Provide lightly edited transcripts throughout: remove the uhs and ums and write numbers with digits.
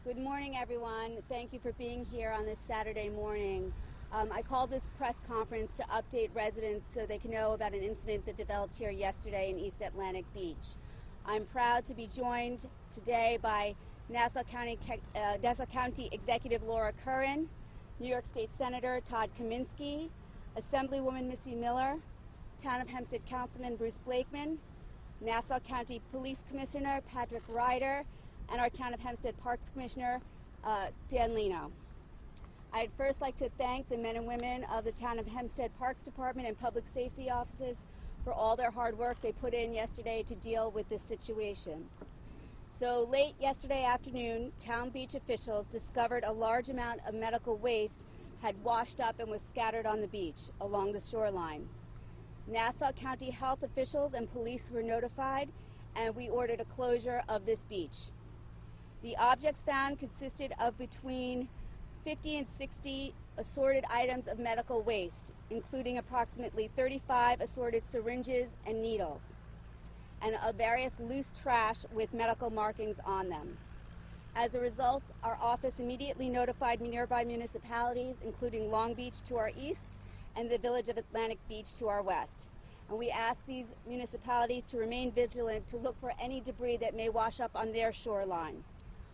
Good morning, everyone. Thank you for being here on this Saturday morning. I called this press conference to update residents so they can know about an incident that developed here yesterday in East Atlantic Beach. I'm proud to be joined today by Nassau County Executive Laura Curran, New York State Senator Todd Kaminsky, Assemblywoman Missy Miller, Town of Hempstead Councilman Bruce Blakeman, Nassau County Police Commissioner Patrick Ryder, and our Town of Hempstead Parks Commissioner Dan Lino. I'd first like to thank the men and women of the Town of Hempstead Parks Department and Public Safety Offices for all their hard work they put in yesterday to deal with this situation. So late yesterday afternoon, town beach officials discovered a large amount of medical waste had washed up and was scattered on the beach along the shoreline. Nassau County health officials and police were notified, and we ordered a closure of this beach. The objects found consisted of between 50 and 60 assorted items of medical waste, including approximately 35 assorted syringes and needles, and of various loose trash with medical markings on them. As a result, our office immediately notified nearby municipalities, including Long Beach to our east and the village of Atlantic Beach to our west. And we asked these municipalities to remain vigilant to look for any debris that may wash up on their shoreline.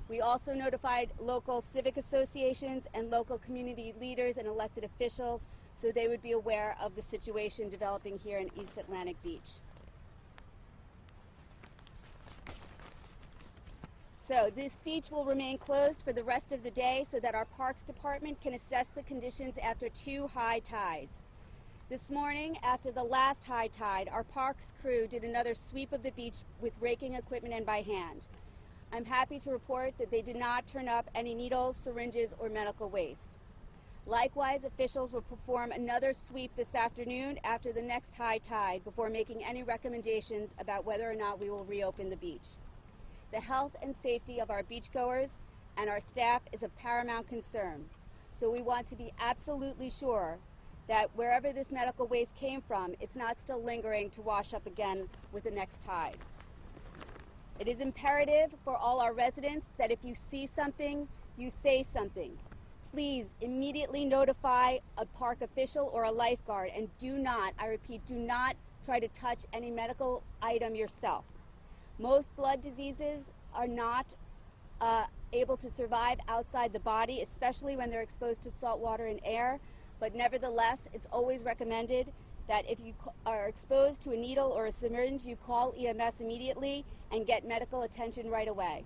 We also notified local civic associations and local community leaders and elected officials so they would be aware of the situation developing here in East Atlantic Beach. So this beach will remain closed for the rest of the day so that our Parks Department can assess the conditions after 2 high tides. This morning, after the last high tide, our parks crew did another sweep of the beach with raking equipment and by hand. I'm happy to report that they did not turn up any needles, syringes, or medical waste. Likewise, officials will perform another sweep this afternoon after the next high tide before making any recommendations about whether or not we will reopen the beach. The health and safety of our beachgoers and our staff is of paramount concern, so we want to be absolutely sure that wherever this medical waste came from, it's not still lingering to wash up again with the next tide. It is imperative for all our residents that if you see something, you say something. Please immediately notify a park official or a lifeguard, and do not, I repeat, do not try to touch any medical item yourself. Most blood diseases are not able to survive outside the body, especially when they're exposed to salt water and air, but nevertheless, it's always recommended that if you are exposed to a needle or a syringe, you call EMS immediately and get medical attention right away.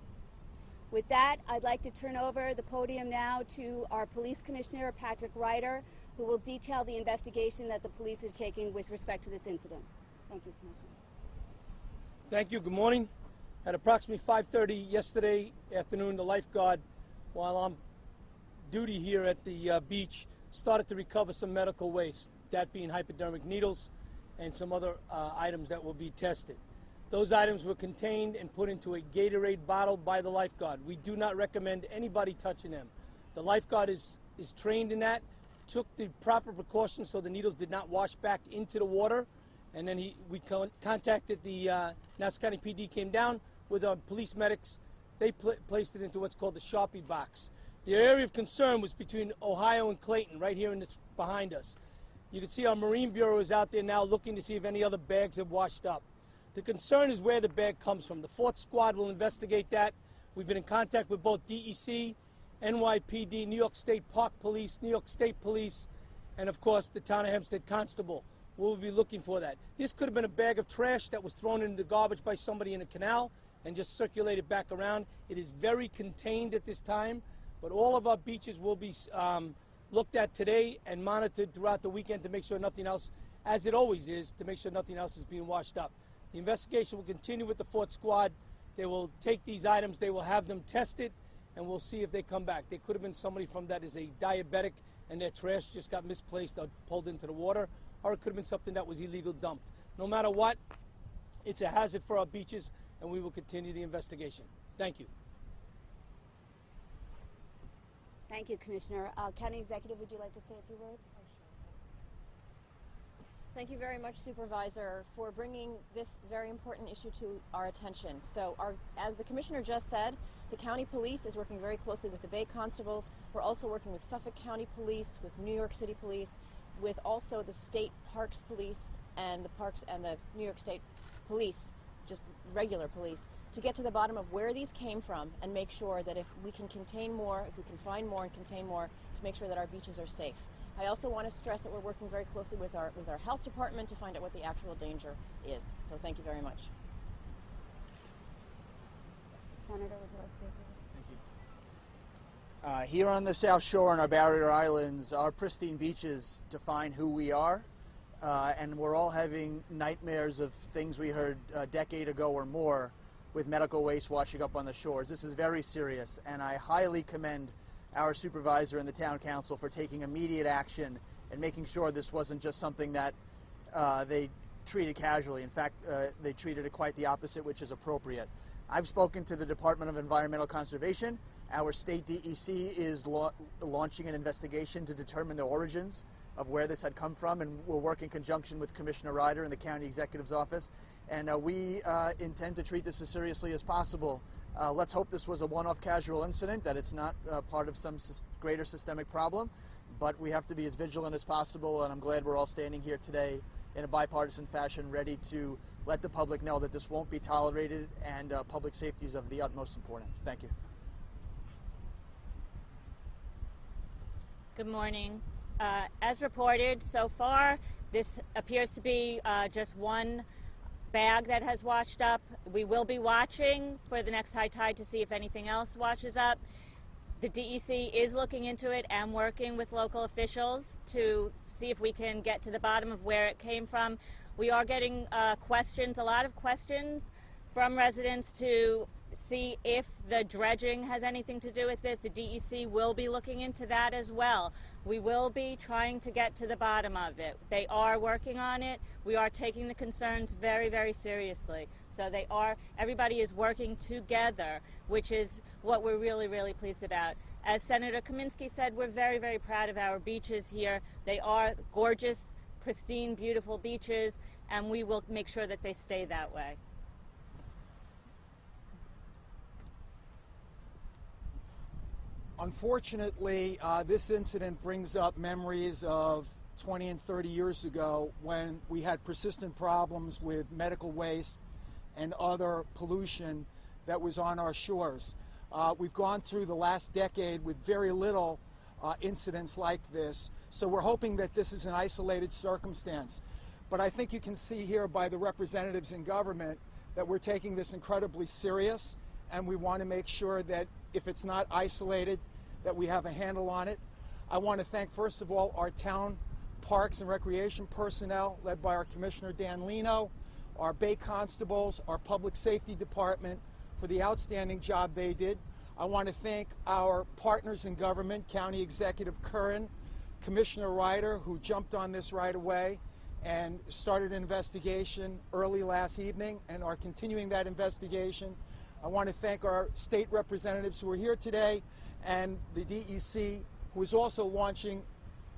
With that, I'd like to turn over the podium now to our Police Commissioner, Patrick Ryder, who will detail the investigation that the police are taking with respect to this incident. Thank you, Commissioner. Thank you. Good morning. At approximately 5:30 yesterday afternoon, the lifeguard, while on duty here at the beach, started to recover some medical waste, that being hypodermic needles and some other items that will be tested. Those items were contained and put into a Gatorade bottle by the lifeguard. We do not recommend anybody touching them. The lifeguard is trained in that, took the proper precautions so the needles did not wash back into the water, and then we contacted the Nassau County PD, came down with our police medics. They placed it into what's called the Sharpie box. The area of concern was between Ohio and Clayton, right here in this behind us. You can see our Marine Bureau is out there now looking to see if any other bags have washed up. The concern is where the bag comes from. The 4th Squad will investigate that. We've been in contact with both DEC, NYPD, New York State Park Police, New York State Police, and of course the Town of Hempstead Constable. We'll be looking for that. This could have been a bag of trash that was thrown into the garbage by somebody in a canal and just circulated back around. It is very contained at this time, but all of our beaches will be looked at today and monitored throughout the weekend to make sure nothing else, as it always is, to make sure nothing else is being washed up. The investigation will continue with the 4th Squad. They will take these items, they will have them tested, and we'll see if they come back. There could have been somebody from that is a diabetic and their trash just got misplaced or pulled into the water, or it could have been something that was illegal dumped. No matter what, it's a hazard for our beaches, and we will continue the investigation. Thank you. Thank you, Commissioner. County Executive, would you like to say a few words? Thank you very much, Supervisor, for bringing this very important issue to our attention. So as the Commissioner just said, the County Police is working very closely with the Bay Constables. We're also working with Suffolk County Police, with New York City Police, with also the State Parks Police and the New York State Police, just regular police, to get to the bottom of where these came from and make sure that if we can contain more, if we can find more and contain more, to make sure that our beaches are safe. I also want to stress that we're working very closely with our health department to find out what the actual danger is. So thank you very much. Senator, would you like to say Thank you. Here on the South Shore and our barrier islands, our pristine beaches define who we are, and we're all having nightmares of things we heard a decade ago or more with medical waste washing up on the shores. This is very serious, and I highly commend our supervisor and the town council for taking immediate action and making sure this wasn't just something that they treated casually. In fact, they treated it quite the opposite, which is appropriate. I've spoken to the Department of Environmental Conservation. Our state DEC is launching an investigation to determine the origins of where this had come from, and we'll work in conjunction with Commissioner Ryder and the County Executive's Office. And we intend to treat this as seriously as possible. Let's hope this was a one-off casual incident, that it's not part of some greater systemic problem, but we have to be as vigilant as possible, and I'm glad we're all standing here today in a bipartisan fashion, ready to let the public know that this won't be tolerated, and public safety is of the utmost importance. Thank you. Good morning. As reported so far, this appears to be just one bag that has washed up. We will be watching for the next high tide to see if anything else washes up. The DEC is looking into it and working with local officials to see if we can get to the bottom of where it came from. We are getting questions, a lot of questions from residents to see if the dredging has anything to do with it. The DEC will be looking into that as well. We will be trying to get to the bottom of it. They are working on it. We are taking the concerns very, very seriously. So everybody is working together, which is what we're really, really pleased about. As Senator Kaminsky said, we're very, very proud of our beaches here. They are gorgeous, pristine, beautiful beaches, and we will make sure that they stay that way. Unfortunately, this incident brings up memories of 20 and 30 years ago when we had persistent problems with medical waste and other pollution that was on our shores. We've gone through the last decade with very little incidents like this, so we're hoping that this is an isolated circumstance. But I think you can see here by the representatives in government that we're taking this incredibly serious, and we want to make sure that if it's not isolated, that we have a handle on it. I want to thank, first of all, our town parks and recreation personnel, led by our Commissioner Dan Lino, our Bay Constables, our Public Safety Department, for the outstanding job they did. I want to thank our partners in government, County Executive Curran, Commissioner Ryder, who jumped on this right away and started an investigation early last evening and are continuing that investigation. I want to thank our state representatives who are here today, and the DEC, who is also launching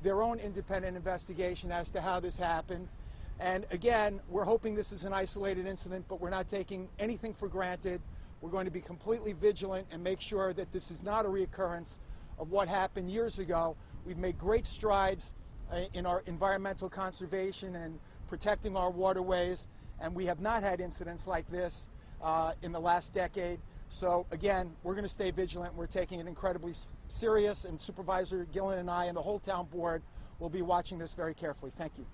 their own independent investigation as to how this happened. And again, we're hoping this is an isolated incident, but we're not taking anything for granted. We're going to be completely vigilant and make sure that this is not a reoccurrence of what happened years ago. We've made great strides in our environmental conservation and protecting our waterways, and we have not had incidents like this in the last decade. So again, we're going to stay vigilant. We're taking it incredibly serious, and Supervisor Gillen and I and the whole town board will be watching this very carefully. Thank you.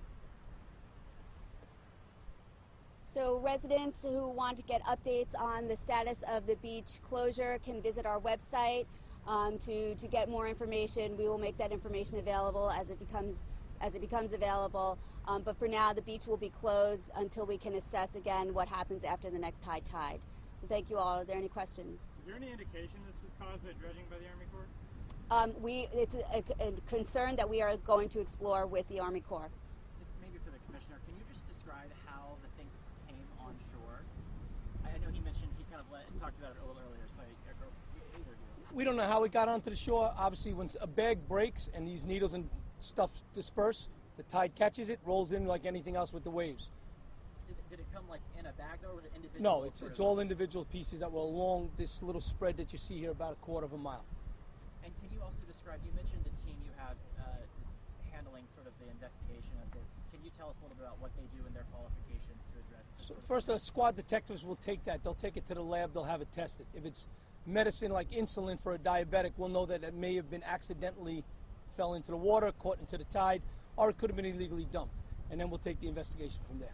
So residents who want to get updates on the status of the beach closure can visit our website to get more information. We will make that information available as it becomes available. But for now, the beach will be closed until we can assess again what happens after the next high tide. So thank you all. Are there any questions? Is there any indication this was caused by dredging by the Army Corps? It's a concern that we are going to explore with the Army Corps. Just maybe for the Commissioner, can you just describe how the things came on shore? I know he mentioned, he kind of talked about it a little earlier, so either do. We don't know how it got onto the shore. Obviously, when a bag breaks and these needles and stuff disperse, The tide catches it, rolls in like anything else with the waves. Did it come like in a bag though, or was it individual? No, it's all individual pieces that were along this little spread that you see here, about a quarter of a mile. And can you also describe, you mentioned the team you have that's handling sort of the investigation of this. Can you tell us a little bit about what they do and their qualifications to address this? So first, the squad detectives will take that. They'll take it to the lab. They'll have it tested. If it's medicine like insulin for a diabetic, we'll know that it may have been accidentally fell into the water, caught into the tide, or it could have been illegally dumped. And then we'll take the investigation from there.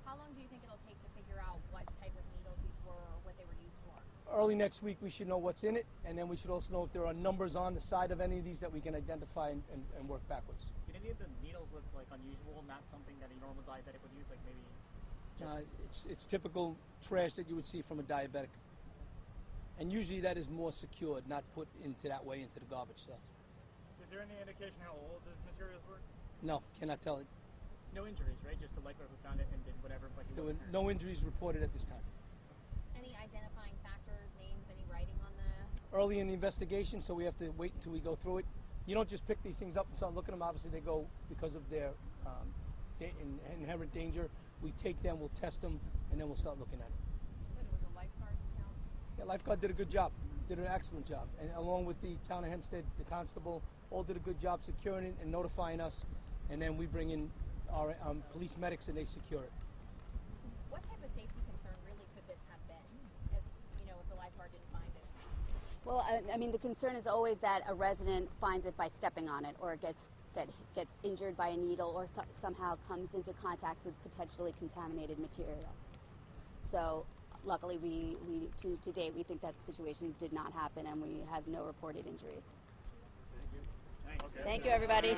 How long do you think it'll take to figure out what type of needles these were or what they were used for? Early next week, we should know what's in it, and then we should also know if there are numbers on the side of any of these that we can identify and work backwards. Did any of the needles look like unusual, not something that a normal diabetic would use, like maybe It's typical trash that you would see from a diabetic. And usually that is more secured, not put into that way into the garbage. So. Is there any indication how old these materials were? No, cannot tell it. no injuries, right? Just the lifeguard who found it and did whatever, but he There were wasn't hurt. no injuries reported at this time. Any identifying factors, names, any writing on the... Early in the investigation, so we have to wait until we go through it. You don't just pick these things up and start looking at them. Obviously, they go because of their inherent danger. We take them, we'll test them, and then we'll start looking at it. You said it was a lifeguard account? Yeah, lifeguard did a good job, did an excellent job. And along with the town of Hempstead, the constable, all did a good job securing it and notifying us. And then we bring in our police medics and they secure it. What type of safety concern really could this have been if, if the lifeguard didn't find it? Well, I mean, the concern is always that a resident finds it by stepping on it, or gets injured by a needle, or somehow comes into contact with potentially contaminated material. So, luckily, to date, we think that situation did not happen, and we have no reported injuries. Thank you. Thank you, everybody.